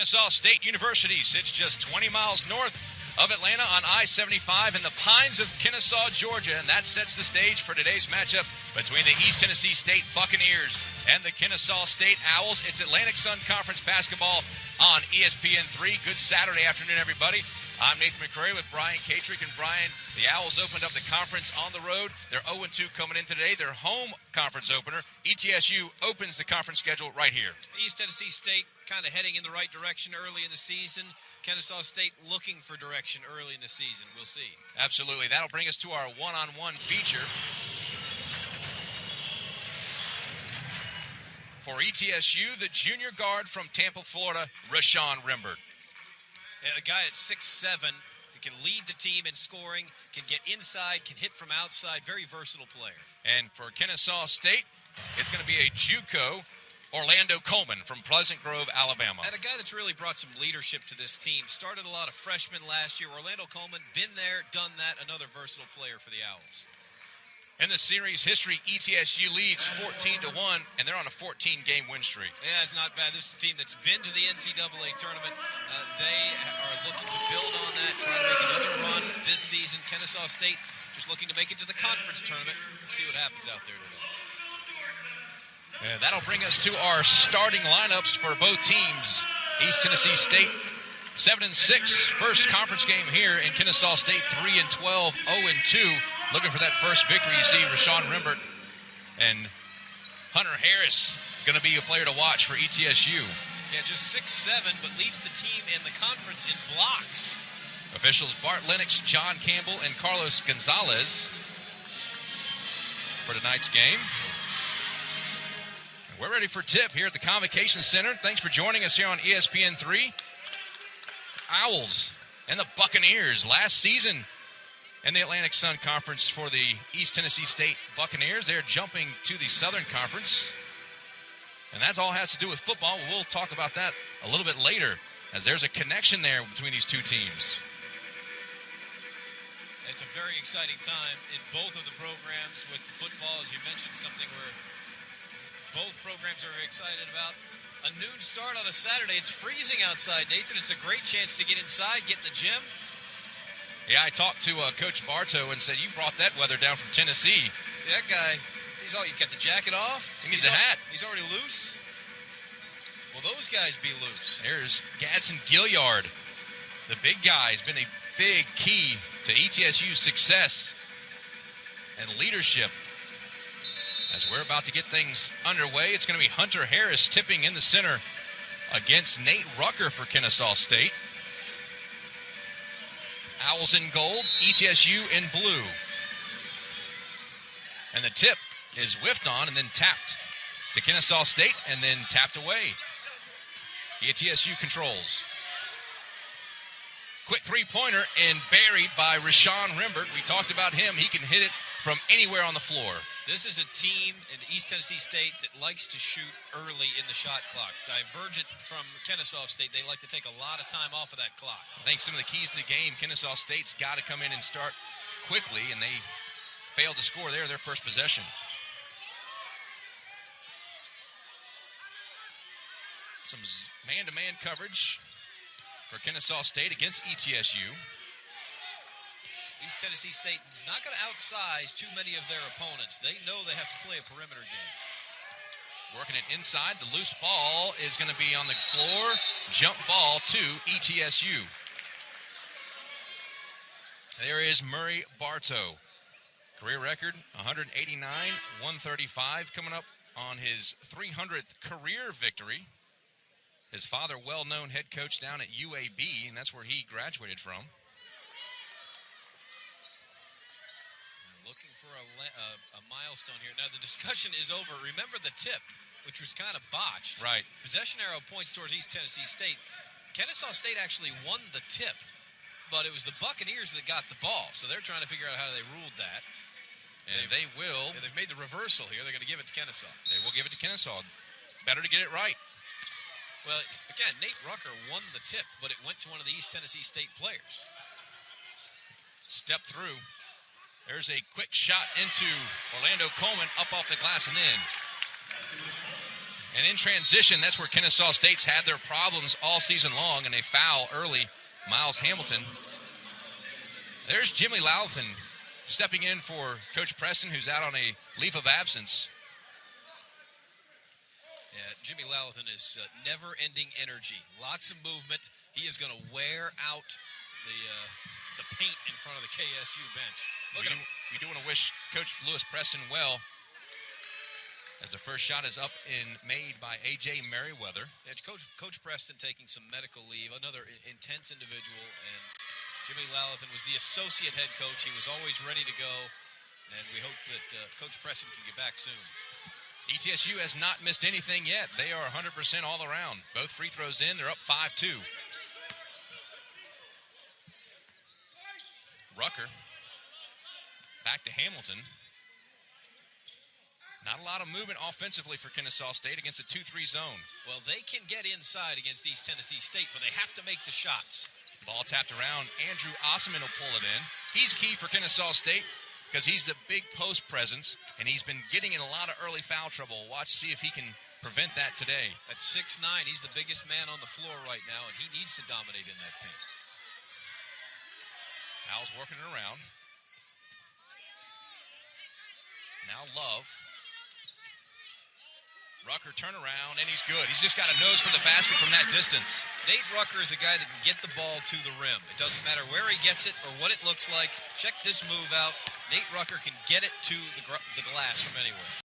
Kennesaw State University sits just 20 miles north of Atlanta on I-75 in the Pines of Kennesaw, Georgia, and that sets the stage for today's matchup between the East Tennessee State Buccaneers and the Kennesaw State Owls. It's Atlantic Sun Conference basketball on ESPN3. Good Saturday afternoon, everybody. I'm Nathan McCreary with Brian Katrek. And Brian, the Owls opened up the conference on the road. They're 0-2 coming in today. Their home conference opener. ETSU opens the conference schedule right here. East Tennessee State kind of heading in the right direction early in the season. Kennesaw State looking for direction early in the season. We'll see. Absolutely. That'll bring us to our one-on-one feature. For ETSU, the junior guard from Tampa, Florida, Rashawn Rimbert. A guy at 6'7", who can lead the team in scoring, can get inside, can hit from outside, very versatile player. And for Kennesaw State, it's going to be a JUCO, Orlando Coleman from Pleasant Grove, Alabama. And a guy that's really brought some leadership to this team. Started a lot of freshmen last year. Orlando Coleman, been there, done that, another versatile player for the Owls. In the series history, ETSU leads 14-1, and they're on a 14-game win streak. Yeah, it's not bad. This is a team that's been to the NCAA tournament. They are looking to build on that, try to make another run this season. Kennesaw State just looking to make it to the conference tournament. See what happens out there today. And that'll bring us to our starting lineups for both teams. East Tennessee State 7-6, first conference game here in Kennesaw State 3-12, 0-2. Looking for that first victory. You see Rashawn Rimbert and Hunter Harris going to be a player to watch for ETSU. Yeah, just 6'7", but leads the team in the conference in blocks. Officials Bart Lennox, John Campbell, and Carlos Gonzalez for tonight's game. We're ready for tip here at the Convocation Center. Thanks for joining us here on ESPN3. Owls and the Buccaneers last season in the Atlantic Sun Conference for the East Tennessee State Buccaneers. They're jumping to the Southern Conference. And that all has to do with football. We'll talk about that a little bit later, as there's a connection there between these two teams. It's a very exciting time in both of the programs with football, as you mentioned, something where both programs are excited about. A noon start on a Saturday. It's freezing outside, Nathan. It's a great chance to get inside, get in the gym. Yeah, I talked to Coach Bartow and said, you brought that weather down from Tennessee. See, that guy, he's got the jacket off. He needs a hat. He's already loose. Will those guys be loose? There's Gadsden Gilliard. The big guy has been a big key to ETSU's success and leadership. As we're about to get things underway, it's going to be Hunter Harris tipping in the center against Nate Rucker for Kennesaw State. Owls in gold, ETSU in blue. And the tip is whiffed on and then tapped to Kennesaw State and then tapped away. ETSU controls. Quick three-pointer and buried by Rashawn Rimbert. We talked about him. He can hit it from anywhere on the floor. This is a team in East Tennessee State that likes to shoot early in the shot clock. Divergent from Kennesaw State, they like to take a lot of time off of that clock. I think some of the keys to the game, Kennesaw State's got to come in and start quickly, and they failed to score there their first possession. Some man-to-man coverage for Kennesaw State against ETSU. East Tennessee State is not going to outsize too many of their opponents. They know they have to play a perimeter game. Working it inside. The loose ball is going to be on the floor. Jump ball to ETSU. There is Murray Bartow. Career record, 189, 135, coming up on his 300th career victory. His father, well-known head coach down at UAB, and that's where he graduated from. Looking for a milestone here. Now, the discussion is over. Remember the tip, which was kind of botched. Right. Possession arrow points towards East Tennessee State. Kennesaw State actually won the tip, but it was the Buccaneers that got the ball, so they're trying to figure out how they ruled that. And they will. Yeah, they've made the reversal here. They're going to give it to Kennesaw. They will give it to Kennesaw. Better to get it right. Well, again, Nate Rucker won the tip, but it went to one of the East Tennessee State players. Step through. There's a quick shot into Orlando Coleman, up off the glass and in. And in transition, that's where Kennesaw State's had their problems all season long, and a foul early. Miles Hamilton. There's Jimmy Louthan stepping in for Coach Preston, who's out on a leave of absence. Yeah, Jimmy Louthan is never-ending energy. Lots of movement. He is going to wear out the paint in front of the KSU bench. Look at him. We do want to wish Coach Lewis Preston well, as the first shot is up and made by A.J. Merriweather. Yeah, Coach Preston taking some medical leave, another intense individual, and Jimmy Louthan was the associate head coach. He was always ready to go, and we hope that Coach Preston can get back soon. ETSU has not missed anything yet. They are 100% all around. Both free throws in. They're up 5-2. Rucker back to Hamilton. Not a lot of movement offensively for Kennesaw State against a 2-3 zone. Well, they can get inside against East Tennessee State, but they have to make the shots. Ball tapped around. Andrew Osman will pull it in. He's key for Kennesaw State because he's the big post presence, and he's been getting in a lot of early foul trouble. Watch, see if he can prevent that today. At 6'9", he's the biggest man on the floor right now, and he needs to dominate in that paint. Al's working it around. Now Love. Rucker turnaround, and he's good. He's just got a nose for the basket from that distance. Nate Rucker is a guy that can get the ball to the rim. It doesn't matter where he gets it or what it looks like. Check this move out. Nate Rucker can get it to the glass from anywhere.